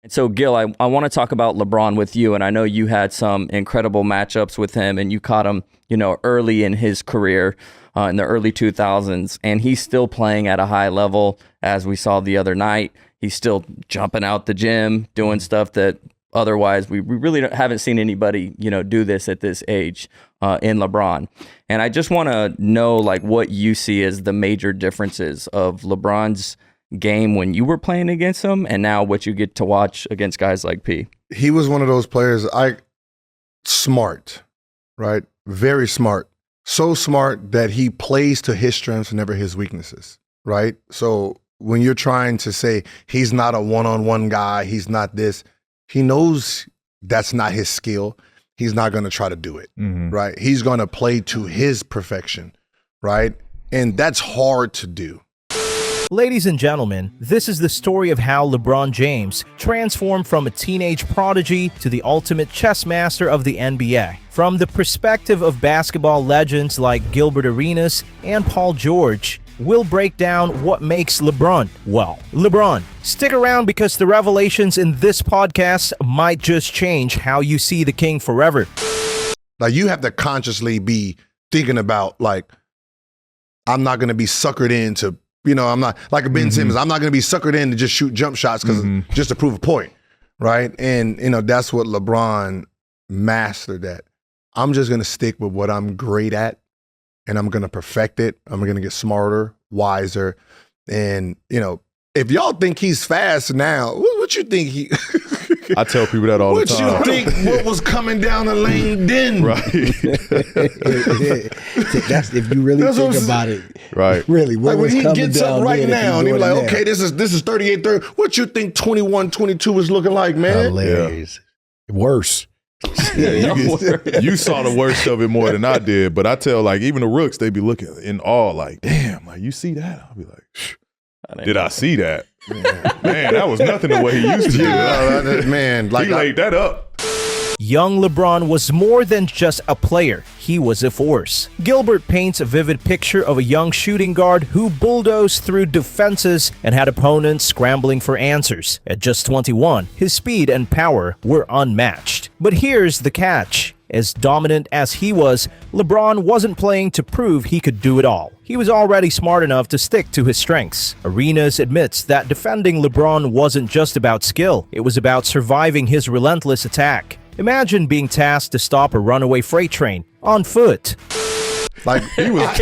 So, Gil, I want to talk about LeBron with you, and I know you had some incredible matchups with him, and you caught him, early in his career in the early 2000s, and he's still playing at a high level, as we saw the other night. He's still jumping out the gym, doing stuff that otherwise we really haven't seen anybody, do this at this age in LeBron. And I just want to know, what you see as the major differences of LeBron's game when you were playing against him and now what you get to watch against guys like P. He was one of those players, smart, right? Very smart. So smart that he plays to his strengths, never his weaknesses, right? So when you're trying to say he's not a one-on-one guy, he's not this, he knows that's not his skill. He's not going to try to do it, right? He's going to play to his perfection, right? And that's hard to do. Ladies and gentlemen, this is the story of how LeBron James transformed from a teenage prodigy to the ultimate chess master of the NBA. From the perspective of basketball legends like Gilbert Arenas and Paul George, we'll break down what makes LeBron, well, LeBron. Stick around because the revelations in this podcast might just change how you see the king forever. You have to consciously be thinking about, I'm not going to be suckered into, I'm not like Ben Simmons. I'm not going to be suckered in to just shoot jump shots just to prove a point, right? And, that's what LeBron mastered at. I'm just going to stick with what I'm great at, and I'm going to perfect it. I'm going to get smarter, wiser. And, if y'all think he's fast now, what you think he... I tell people that all the time. What you think what was coming down the lane then? Right. That's if you really think about it. Right. Really, what was when he coming gets down up right now and he's like, okay, this is 38-30. What you think 21-22 was looking like, man? Hilarious. Worse. Yeah, you saw the worst of it more than I did. But I tell, even the rooks, they be looking in awe, damn, you see that? I'll be like, did I see that? Man, that was nothing the way he used to do. Man, he laid that up. Young LeBron was more than just a player. He was a force. Gilbert paints a vivid picture of a young shooting guard who bulldozed through defenses and had opponents scrambling for answers. At just 21, his speed and power were unmatched. But here's the catch. As dominant as he was, LeBron wasn't playing to prove he could do it all. He was already smart enough to stick to his strengths. Arenas admits that defending LeBron wasn't just about skill, it was about surviving his relentless attack. Imagine being tasked to stop a runaway freight train on foot. He was.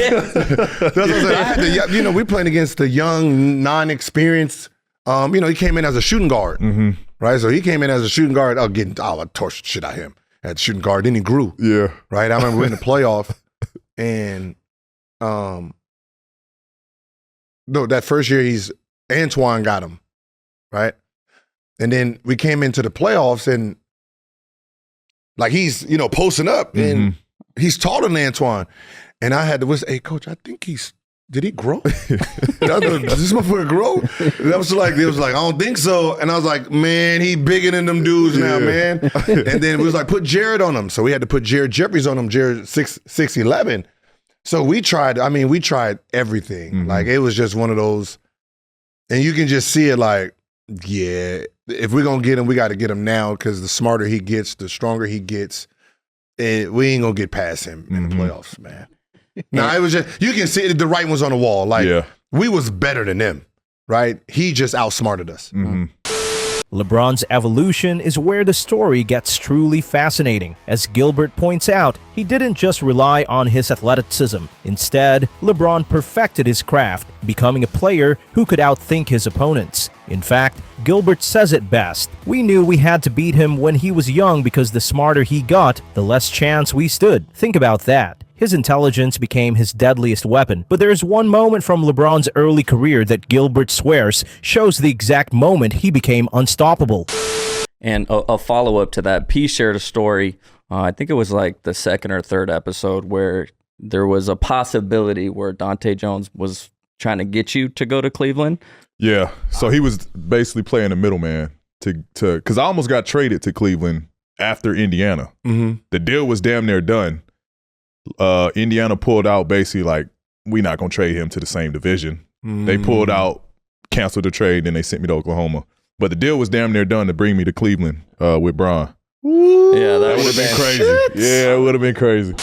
We playing against the young, non-experienced. He came in as a shooting guard, right? So he came in as a shooting guard. I torched shit out of him at shooting guard. Then he grew. Yeah. Right. I remember we in the playoff, and that first year Antoine got him, right? And then we came into the playoffs and. He's, posting up and he's taller than Antoine. And I had to whisper, hey, coach, I think did he grow? Does this motherfucker grow? And I was like, I don't think so. And I was like, man, he bigger than them dudes now, man. And then it was like, put Jared on him. So we had to put Jared Jeffries on him, Jared 6'11". So we tried everything. It was just one of those, and you can just see it yeah, if we're going to get him, we got to get him now because the smarter he gets, the stronger he gets. And we ain't going to get past him in the playoffs, man. It was just, you can see the writing was on the wall. We was better than them, right? He just outsmarted us. LeBron's evolution is where the story gets truly fascinating. As Gilbert points out, he didn't just rely on his athleticism. Instead, LeBron perfected his craft, becoming a player who could outthink his opponents. In fact, Gilbert says it best. We knew we had to beat him when he was young because the smarter he got, the less chance we stood. Think about that. His intelligence became his deadliest weapon. But there's one moment from LeBron's early career that Gilbert swears shows the exact moment he became unstoppable. And a follow-up to that, P shared a story, I think it was the second or third episode, where there was a possibility where Dante Jones was trying to get you to go to Cleveland. Yeah, so he was basically playing the middleman because I almost got traded to Cleveland after Indiana. The deal was damn near done. Indiana pulled out basically we not going to trade him to the same division. They pulled out, canceled the trade, then they sent me to Oklahoma. But the deal was damn near done to bring me to Cleveland with Bron. Yeah, that Would have been crazy. Yeah, it would have been crazy.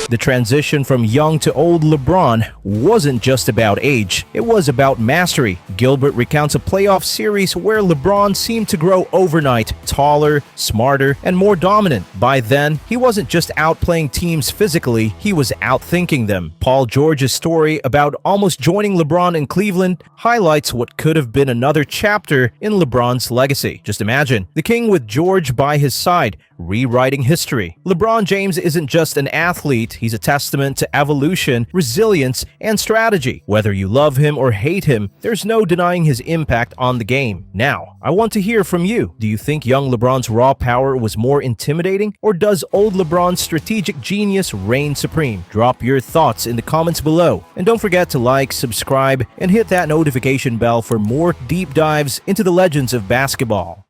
The transition from young to old LeBron wasn't just about age, it was about mastery. Gilbert recounts a playoff series where LeBron seemed to grow overnight, taller, smarter, and more dominant. By then, he wasn't just outplaying teams physically, he was outthinking them. Paul George's story about almost joining LeBron in Cleveland highlights what could have been another chapter in LeBron's legacy. Just imagine, the king with George by his side, rewriting history. LeBron James isn't just an athlete, he's a testament to evolution, resilience, and strategy. Whether you love him or hate him, there's no denying his impact on the game. Now, I want to hear from you. Do you think young LeBron's raw power was more intimidating, or does old LeBron's strategic genius reign supreme? Drop your thoughts in the comments below. And don't forget to like, subscribe, and hit that notification bell for more deep dives into the legends of basketball.